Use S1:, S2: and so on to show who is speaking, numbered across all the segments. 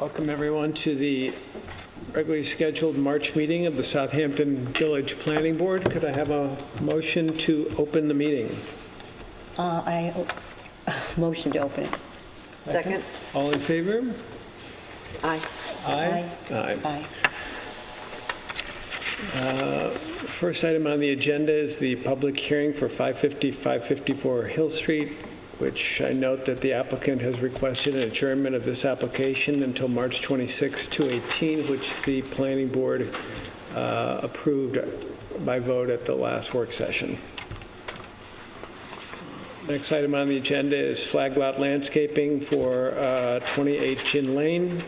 S1: Welcome everyone to the regularly scheduled March meeting of the Southampton Village Planning Board. Could I have a motion to open the meeting?
S2: Motion to open it.
S3: Second.
S1: All in favor?
S3: Aye.
S1: Aye. Aye.
S2: Aye.
S1: First item on the agenda is the public hearing for 554 Hill Street, which I note that the applicant has requested an adjournment of this application until March 26, 2018, which the planning board approved by vote at the last work session. Next item on the agenda is flag lot landscaping for 28 Gin Lane.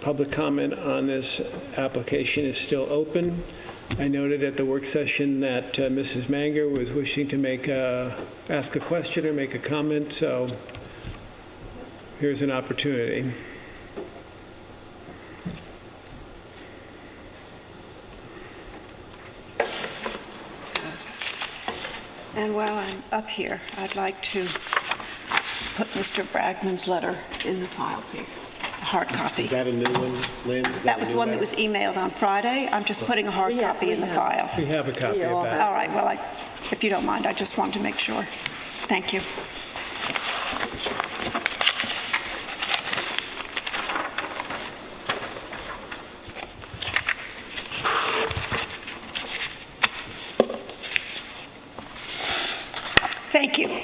S1: Public comment on this application is still open. I noted at the work session that Mrs. Manger was wishing to ask a question or make a comment, so here's an opportunity.
S3: And while I'm up here, I'd like to put Mr. Bragman's letter in the file, please. A hard copy.
S4: Is that a new one, Lynn?
S3: That was one that was emailed on Friday. I'm just putting a hard copy in the file.
S1: We have a copy of that.
S3: All right, well, if you don't mind, I just wanted to make sure. Thank you. Thank you.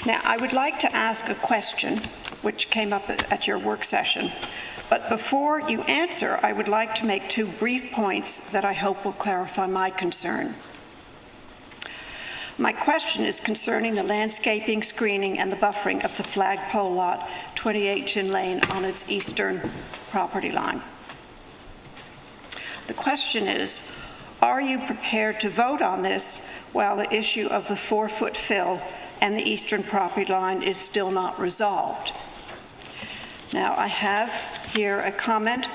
S3: Now, I would like to ask a question which came up at your work session. But before you answer, I would like to make two brief points that I hope will clarify my concern. My question is concerning the landscaping, screening, and the buffering of the flagpole lot, 28 Gin Lane, on its eastern property line. The question is, are you prepared to vote on this while the issue of the 4-foot fill and the eastern property line is still not resolved? Now, I have here a comment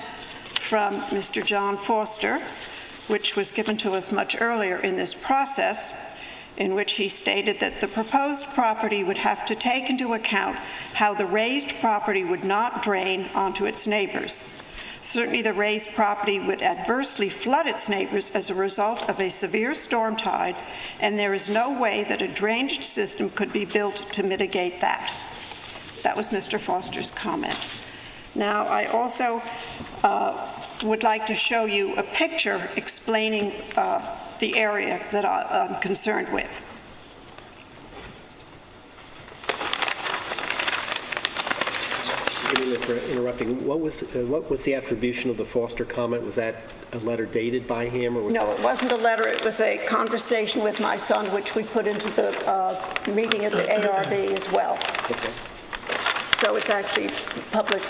S3: from Mr. John Foster, which was given to us much earlier in this process, in which he stated that the proposed property would have to take into account how the raised property would not drain onto its neighbors. Certainly, the raised property would adversely flood its neighbors as a result of a severe storm tide, and there is no way that a drainage system could be built to mitigate that. That was Mr. Foster's comment. Now, I also would like to show you a picture explaining the area that I'm concerned with.
S4: Forgive me for interrupting. What was the attribution of the Foster comment? Was that a letter dated by him, or was
S3: No,
S4: that...
S3: it wasn't a letter. It was a conversation with my son, which we put into the meeting at the ARB as well.
S4: Okay.
S3: So it's actually public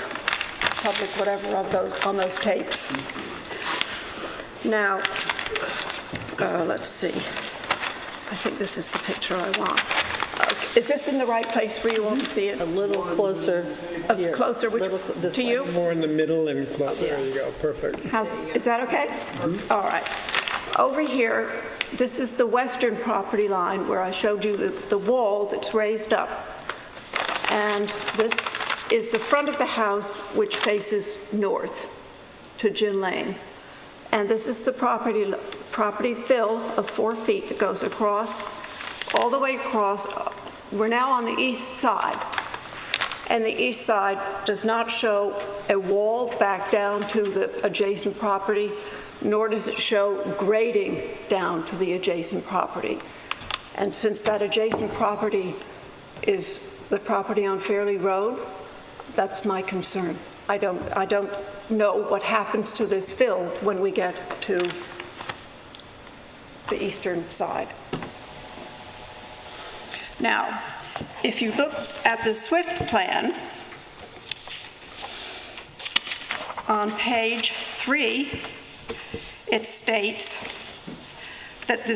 S3: whatever on those tapes. Now, let's see. I think this is the picture I want. Is this in the right place for you all to see it?
S2: A little closer here.
S3: Closer to you?
S1: More in the middle and close. There you go. Perfect.
S3: Is that okay? All right. Over here, this is the western property line where I showed you the wall that's raised up. And this is the front of the house, which faces north to Gin Lane. And this is the property fill of 4 feet that goes across, all the way across. We're now on the east side. And the east side does not show a wall back down to the adjacent property, nor does it show grading down to the adjacent property. And since that adjacent property is the property on Fairley Road, that's my concern. I don't know what happens to this fill when we get to the eastern side. Now, if you look at the SWIFT plan on page 3, it states that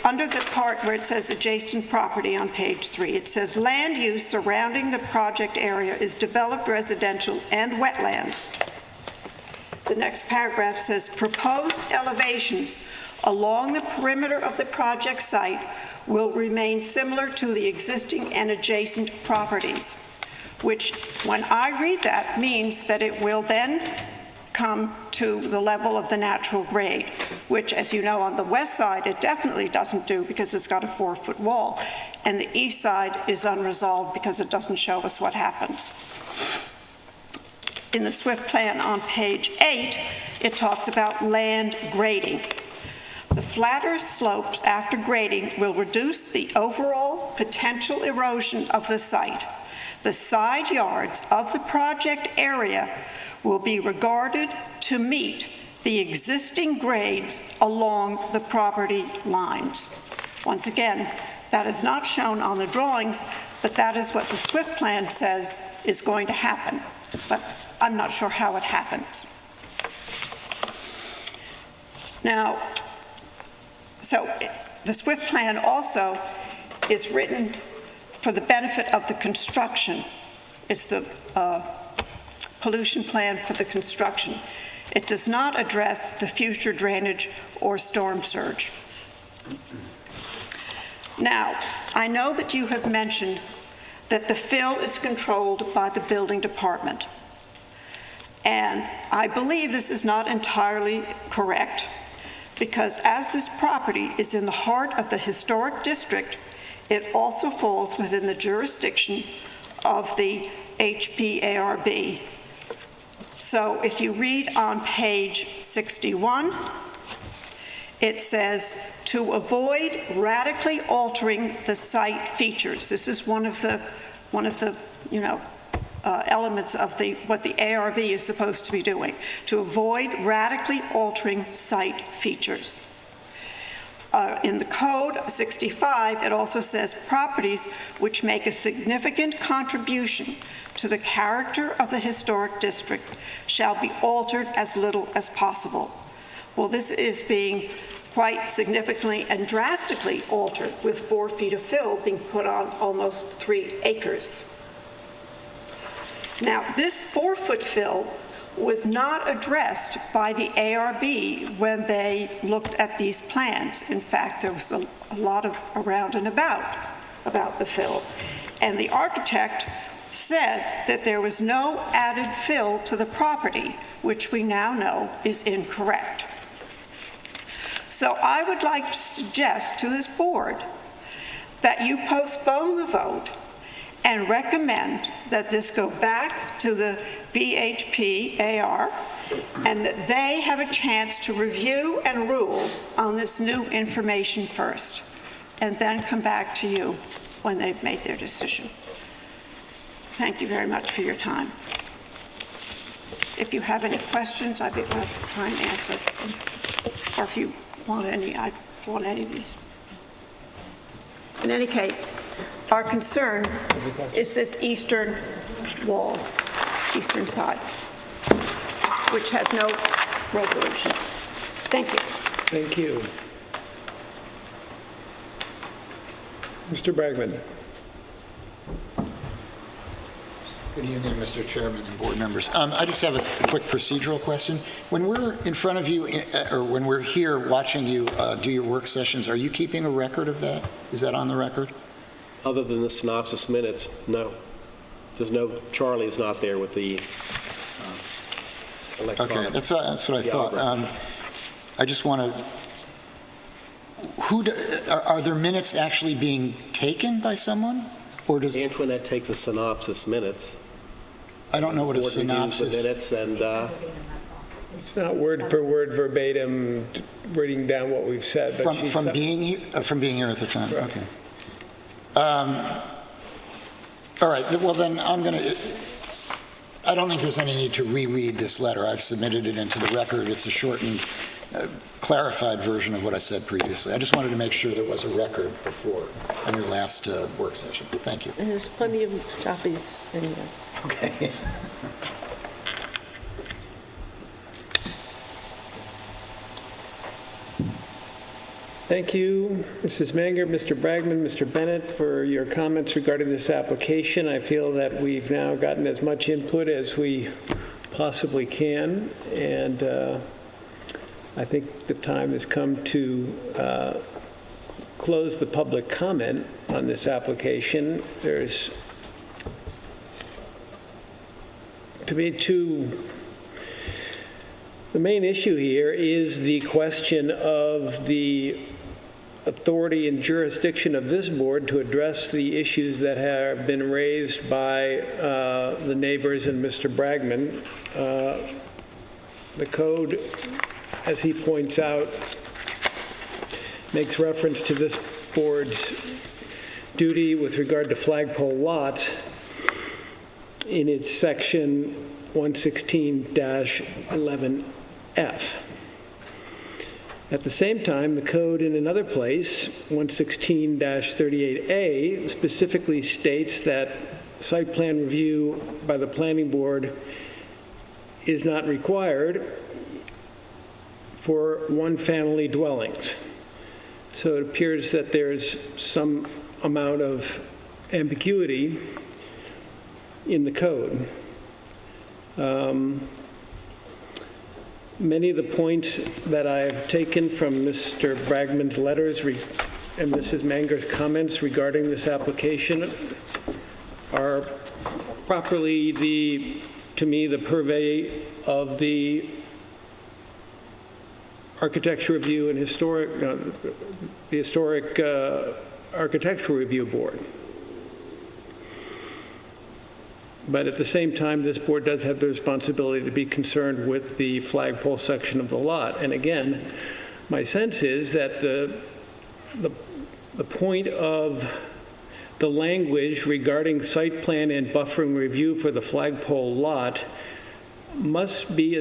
S3: under the part where it says adjacent property on page 3, it says land use surrounding the project area is developed residential and wetlands. The next paragraph says proposed elevations along the perimeter of the project site will remain similar to the existing and adjacent properties. which, when I read that, means that it will then come to the level of the natural grade, which, as you know, on the west side, it definitely doesn't do because it's got a 4-foot wall, and the east side is unresolved because it doesn't show us what happens. In the SWIFT plan on page 8, it talks about land grading. The flatter slopes after grading will reduce the overall potential erosion of the site. The side yards of the project area will be regarded to meet the existing grades along the property lines. Once again, that is not shown on the drawings, but that is what the SWIFT plan says is going to happen. But I'm not sure how it happens. Now, so the SWIFT plan also is written for the benefit of the construction. It's the pollution plan for the construction. It does not address the future drainage or storm surge. Now, I know that you have mentioned that the fill is controlled by the building department. And I believe this is not entirely correct, because as this property is in the heart of the historic district, it also falls within the jurisdiction of the HPARB. So if you read on page 61, it says, to avoid radically altering the site features. This is one of the elements of what the ARB is supposed to be doing, to avoid radically altering site features. In the code 65, it also says properties which make a significant contribution to the character of the historic district shall be altered as little as possible. Well, this is being quite significantly and drastically altered, with 4 feet of fill being put on almost 3 acres. Now, this 4-foot fill was not addressed by the ARB when they looked at these plans. In fact, there was a lot of around and about the fill. And the architect said that there was no added fill to the property, which we now know is incorrect. So I would like to suggest to this board that you postpone the vote and recommend that this go back to the BHP-AR and that they have a chance to review and rule on this new information first, and then come back to you when they've made their decision. Thank you very much for your time. If you have any questions, I'd be glad to try and answer them. Or if you want any, I want any of these. In any case, our concern is this eastern wall, eastern side, which has no resolution. Thank you.
S1: Thank you. Mr. Bregman.
S5: Good evening, Mr. Chairman and board members. I just have a quick procedural question. When we're in front of you, or when we're here watching you do your work sessions, are you keeping a record of that? Is that on the record?
S4: Other than the synopsis minutes, no. There's no, Charlie is not there with the electronic.
S5: Okay, that's what I thought. I just want to, are there minutes actually being taken by someone? Or does
S4: Antoinette takes a synopsis minutes.
S5: I don't know what a
S4: Board reviews
S5: synopsis.
S4: the minutes, and
S1: It's not word for word verbatim reading down what we've said, but
S5: From being here at the time?
S1: Right.
S5: Okay. All right, well then I don't think there's any need to reread this letter. I've submitted it into the record. It's a shortened, clarified version of what I said previously. I just wanted to make sure there was a record before on your last work session. Thank you.
S2: And there's plenty of copies anyway.
S5: Okay.
S1: Thank you, Mrs. Manger, Mr. Bragman, Mr. Bennett, for your comments regarding this application. I feel that we've now gotten as much input as we possibly can, and I think the time has come to close the public comment on this application. There's to me, the main issue here is the question of the authority and jurisdiction of this board to address the issues that have been raised by the neighbors and Mr. Bragman. The code, as he points out, makes reference to this board's duty with regard to flagpole lots in its section 116-11F. At the same time, the code in another place, 116-38A, specifically states that site plan review by the planning board is not required for one-family dwellings. So it appears that there's some amount of ambiguity in the code. Many of the points that I've taken from Mr. Bragman's letters and Mrs. Manger's comments regarding this application are properly to me, the purvey of the Architecture Review and the Historic Architectural Review Board. But at the same time, this board does have the responsibility to be concerned with the flagpole section of the lot. And again, my sense is that the point of the language regarding site plan and buffering review for the flagpole lot must be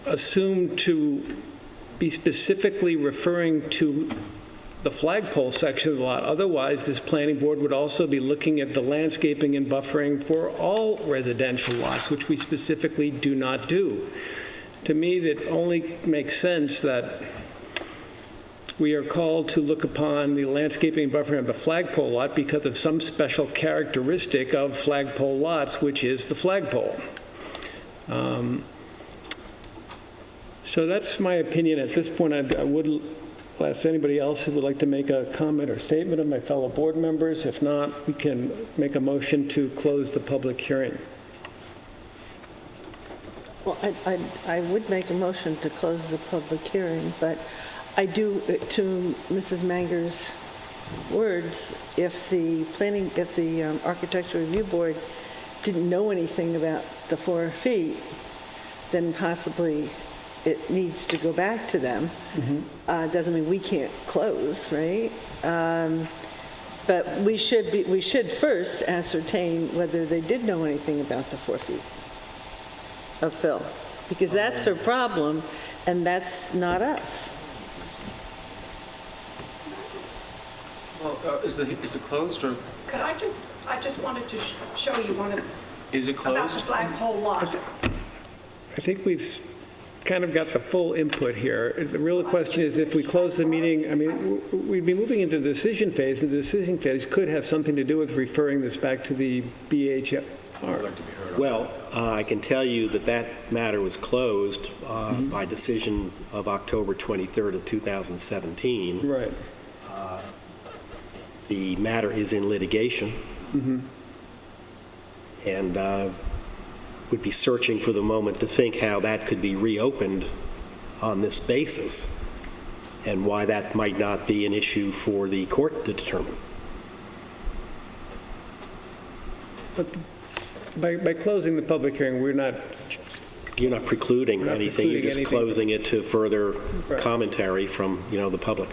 S1: assumed to be specifically referring to the flagpole section of the lot. Otherwise, this planning board would also be looking at the landscaping and buffering for all residential lots, which we specifically do not do. To me, that only makes sense that we are called to look upon the landscaping and buffering of the flagpole lot because of some special characteristic of flagpole lots, which is the flagpole. So that's my opinion at this point. I would ask anybody else who would like to make a comment or statement of my fellow board members. If not, we can make a motion to close the public hearing.
S2: Well, I would make a motion to close the public hearing, but I do, to Mrs. Manger's words, if the Architectural Review Board didn't know anything about the 4 feet, then possibly it needs to go back to them. Doesn't mean we can't close, right? But we should first ascertain whether they did know anything about the 4 feet of fill, because that's her problem, and that's not us.
S6: Well, is it closed or
S7: Could I just wanted to show you one of,
S6: is it
S7: about the
S6: closed?
S7: flagpole lot.
S1: I think we've kind of got the full input here. The real question is if we close the meeting, I mean, we'd be moving into the decision phase, and the decision phase could have something to do with referring this back to the BHR.
S4: Well, I can tell you that that matter was closed by decision of October 23rd of 2017.
S1: Right.
S4: The matter is in litigation. And would be searching for the moment to think how that could be reopened on this basis and why that might not be an issue for the court to determine.
S1: But by closing the public hearing, we're not,
S4: You're not precluding
S1: We're not
S4: anything, you're
S1: precluding
S4: just
S1: anything.
S4: closing it to further
S1: Right.
S4: commentary from, the public.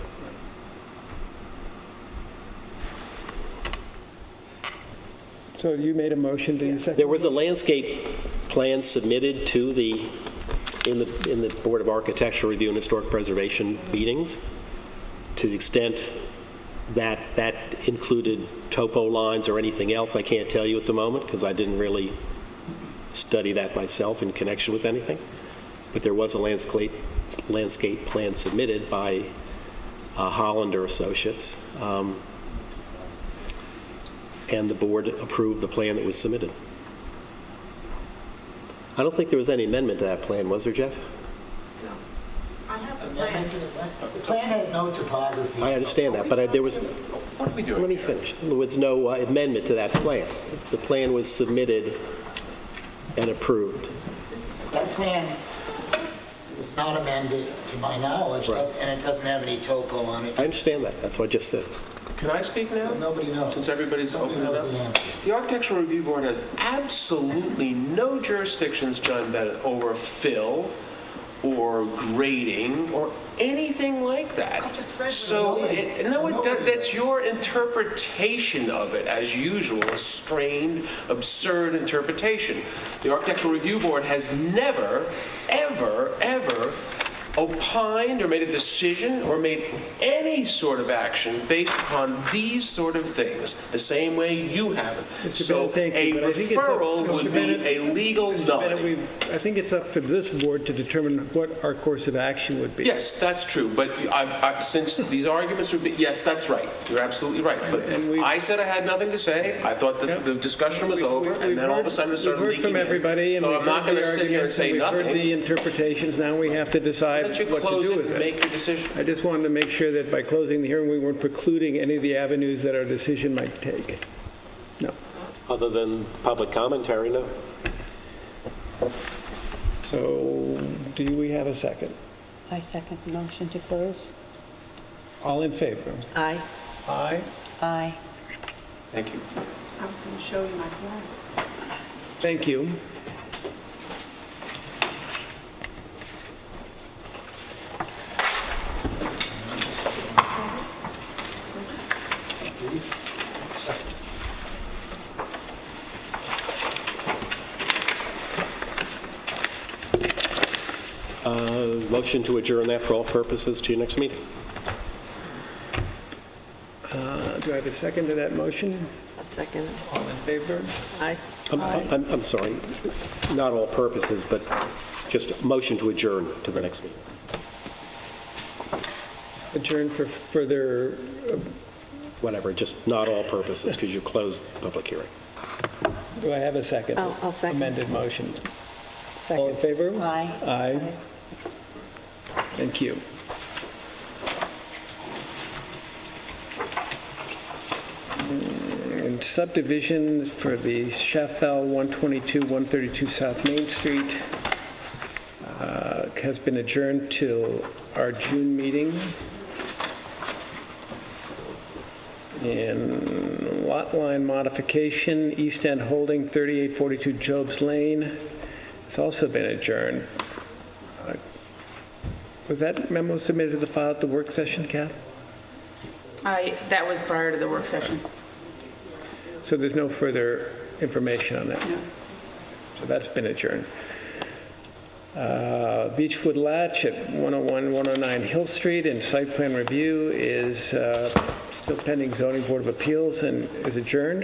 S1: so you made a motion, do you second?
S4: There was a landscape plan submitted to in the Board of Architectural Review and Historic Preservation meetings, to the extent that that included topo lines or anything else. I can't tell you at the moment because I didn't really study that myself in connection with anything. But there was a landscape plan submitted by Hollander Associates, and the board approved the plan that was submitted. I don't think there was any amendment to that plan, was there, Jeff?
S7: I have the plan.
S5: The plan had no topography.
S4: I understand that, but there was,
S6: What are we doing?
S4: let me finish. There was no amendment to that plan. The plan was submitted and approved.
S5: That plan was not amended, to my knowledge, and it doesn't have any topo on it.
S4: I understand that, that's what I just said.
S6: Can I speak now?
S5: So nobody knows.
S6: Since everybody's
S5: Nobody
S6: opened it
S5: knows the
S6: up?
S5: answer.
S6: The Architectural Review Board has absolutely no jurisdictions, John Bennett, over fill or grading or anything like that.
S7: I just read
S6: So,
S7: it.
S6: that's your interpretation of it, as usual, a strained, absurd interpretation. The Architectural Review Board has never, ever, ever opined or made a decision or made any sort of action based upon these sort of things, the same way you haven't.
S1: Mr.
S6: So
S1: Bennett, thank
S6: a
S1: you, but I think it's up-
S6: referral
S1: Mr.
S6: would be
S1: Bennett-
S6: a legal
S1: Mr. Bennett,
S6: nullity.
S1: I think it's up for this board to determine what our course of action would be.
S6: Yes, that's true, but since these arguments would be, yes, that's right, you're absolutely right. But
S1: And we-
S6: I said I had nothing to say, I thought
S1: Yeah.
S6: that the discussion was
S1: We-
S6: over,
S1: we've
S6: and then all of a
S1: heard-
S6: sudden it started
S1: We've
S6: leaking
S1: heard from
S6: in.
S1: everybody, and
S6: So
S1: we've
S6: I'm not
S1: heard
S6: going
S1: the
S6: to sit here and
S1: arguments,
S6: say
S1: and we've heard
S6: nothing.
S1: the interpretations, now we have to decide
S6: Let you
S1: what to
S6: close
S1: do
S6: it
S1: with
S6: and
S1: it.
S6: make your decision.
S1: I just wanted to make sure that by closing the hearing, we weren't precluding any of the avenues that our decision might take. No.
S4: Other than public commentary, no.
S1: So, do we have a second?
S8: I second the motion to close.
S1: All in favor?
S2: Aye.
S1: Aye.
S8: Aye.
S6: Thank you.
S7: I was going to show you my plan.
S1: Thank you.
S4: Motion to adjourn that for all purposes to your next meeting.
S1: Do I have a second to that motion?
S2: A second.
S1: All in favor?
S2: Aye.
S4: I'm sorry, not all purposes, but just motion to adjourn to the next meeting.
S1: Adjourn for further,
S4: Whatever, just not all purposes, because you closed the public hearing.
S1: do I have a second?
S2: I'll second.
S1: Amended motion. All in
S8: Second.
S1: favor?
S8: Aye.
S1: Aye. Thank you. And subdivision for the Chaffel 122, 132 South Main Street has been adjourned till our June meeting. And lot line modification, East End Holding, 3842 Jobs Lane, has also been adjourned. Was that memo submitted to the file at the work session, Kath?
S9: That was prior to the work session.
S1: So there's no further information on that?
S9: No.
S1: So that's been adjourned. Beechwood Latch at 101, 109 Hill Street, and site plan review is still pending zoning board of appeals and is adjourned.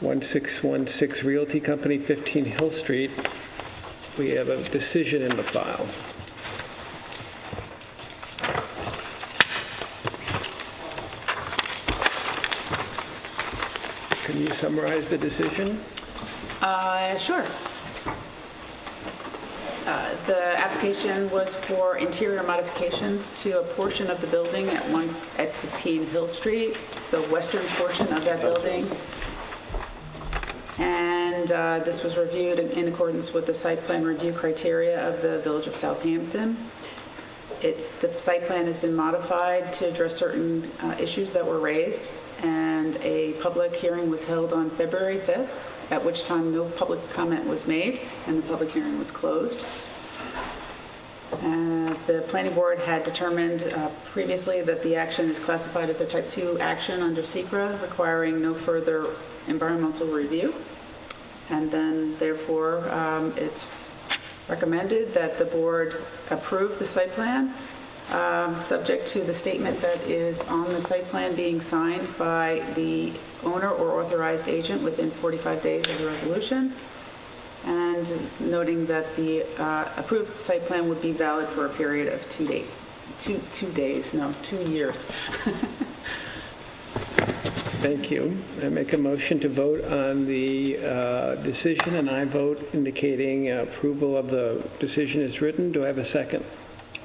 S1: 1616 Realty Company, 15 Hill Street, we have a decision in the file. Can you summarize the decision?
S9: Sure. The application was for interior modifications to a portion of the building at 15 Hill Street. It's the western portion of that building. And this was reviewed in accordance with the site plan review criteria of the Village of Southampton. The site plan has been modified to address certain issues that were raised, and a public hearing was held on February 5th, at which time no public comment was made, and the public hearing was closed. The planning board had determined previously that the action is classified as a type 2 action under SECRA, requiring no further environmental review. And then, therefore, it's recommended that the board approve the site plan, subject to the statement that is on the site plan being signed by the owner or authorized agent within 45 days of the resolution, and noting that the approved site plan would be valid for a period of 2 years.
S1: Thank you. I make a motion to vote on the decision, and I vote indicating approval of the decision as written. Do I have a second?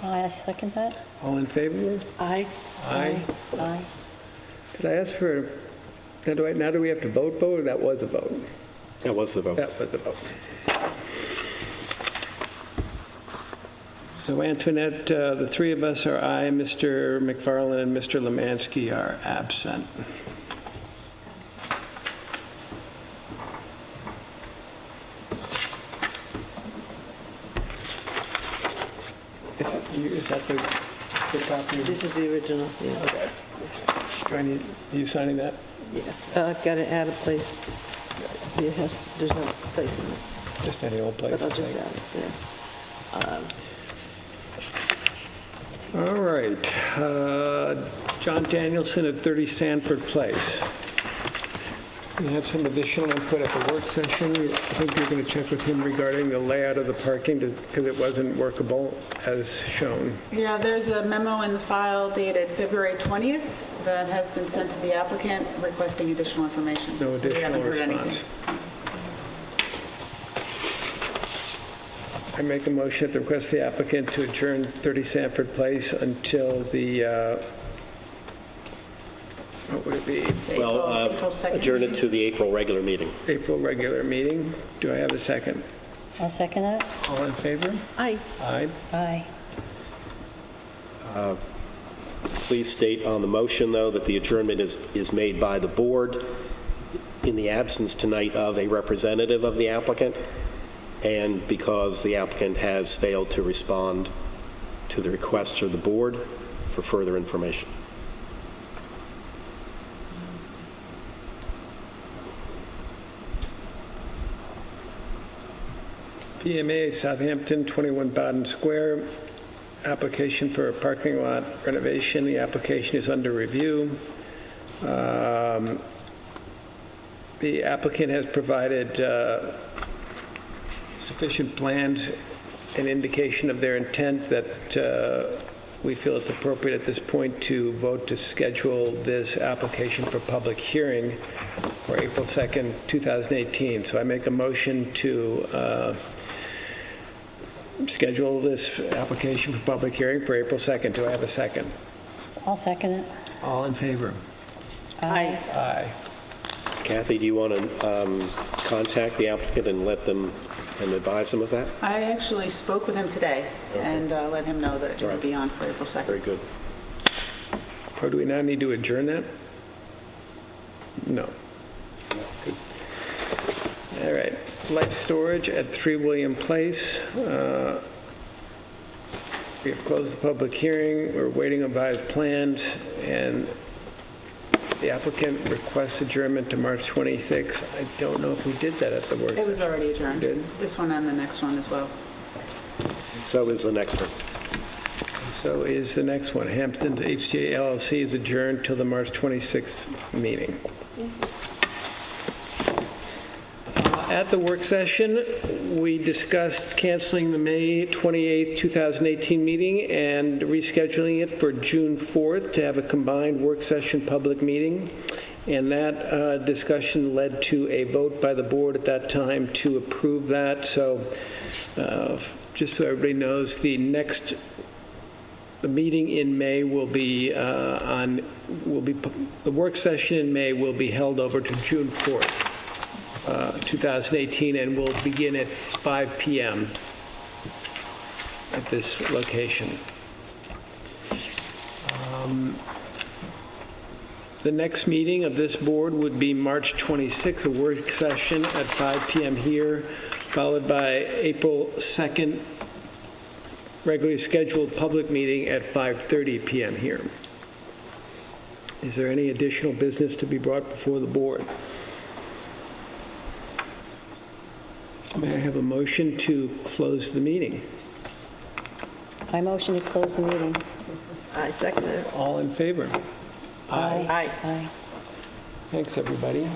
S8: I second that.
S1: All in favor?
S2: Aye.
S1: Aye.
S8: Aye.
S1: Did I ask for, now do we have to vote, or that was a vote?
S4: That was the vote.
S1: That was the vote. So Antoinette, the three of us are aye, Mr. McFarland and Mr. Lemansky are absent. Is that the copy?
S2: This is the original, yeah.
S1: Okay. Do I need, you signing that?
S2: Yeah. I've got to add a place. It has, there's no place in it,
S1: Just any old place?
S2: but I'll
S1: I
S2: just
S1: think.
S2: add it, yeah.
S1: All right. John Danielson at 30 Sanford Place. We had some additional input at the work session. I think you're going to check with him regarding the layout of the parking because it wasn't workable as shown.
S9: Yeah, there's a memo in the file dated February 20th that has been sent to the applicant requesting additional information.
S1: No
S9: So we
S1: additional
S9: haven't heard
S1: response.
S9: anything.
S1: I make a motion at the request of the applicant to adjourn 30 Sanford Place until the, what would it be,
S4: Well,
S9: April 2nd
S4: adjourn it
S9: meeting?
S4: to the April regular meeting.
S1: April regular meeting. Do I have a second?
S8: I'll second that.
S1: All in favor?
S2: Aye.
S1: Aye.
S8: Aye.
S4: Please state on the motion, though, that the adjournment is made by the board in the absence tonight of a representative of the applicant, and because the applicant has failed to respond to the requests of the board for further information.
S1: PMA Southampton, 21 Bowden Square, application for a parking lot renovation. The application is under review. The applicant has provided sufficient plans and indication of their intent that we feel it's appropriate at this point to vote to schedule this application for public hearing for April 2nd, 2018. So I make a motion to schedule this application for public hearing for April 2nd. Do I have a second?
S8: I'll second it.
S1: All in favor?
S2: Aye.
S1: Aye.
S4: Kathy, do you want to contact the applicant and let them and advise them of that?
S9: I actually spoke with him today and let him know that it will be on for April 2nd.
S4: Very good.
S1: Or do we now need to adjourn that? No. Good. All right. Life storage at 3 William Place. We have closed the public hearing. We're waiting on revised plans, and the applicant requests adjournment to March 26th. I don't know if we did that at the work
S9: It was
S1: session.
S9: already adjourned.
S1: Did?
S9: This one and the next one as well.
S4: So is the next one.
S1: So is the next one. Hampton's HTA LLC is adjourned till the March 26th meeting. At the work session, we discussed canceling the May 28th, 2018 meeting and rescheduling it for June 4th to have a combined work session public meeting. And that discussion led to a vote by the board at that time to approve that. So just so everybody knows, the meeting in May will be the work session in May will be held over to June 4th. 2018, and will begin at 5 p.m. at this location. The next meeting of this board would be March 26th, a work session at 5 p.m. here, followed by April 2nd, regularly scheduled public meeting at 5:30 p.m. here. Is there any additional business to be brought before the board? May I have a motion to close the meeting?
S8: I motion to close the meeting.
S2: I second it.
S1: All in favor?
S8: Aye.
S2: Aye.
S8: Aye.
S1: Thanks, everybody.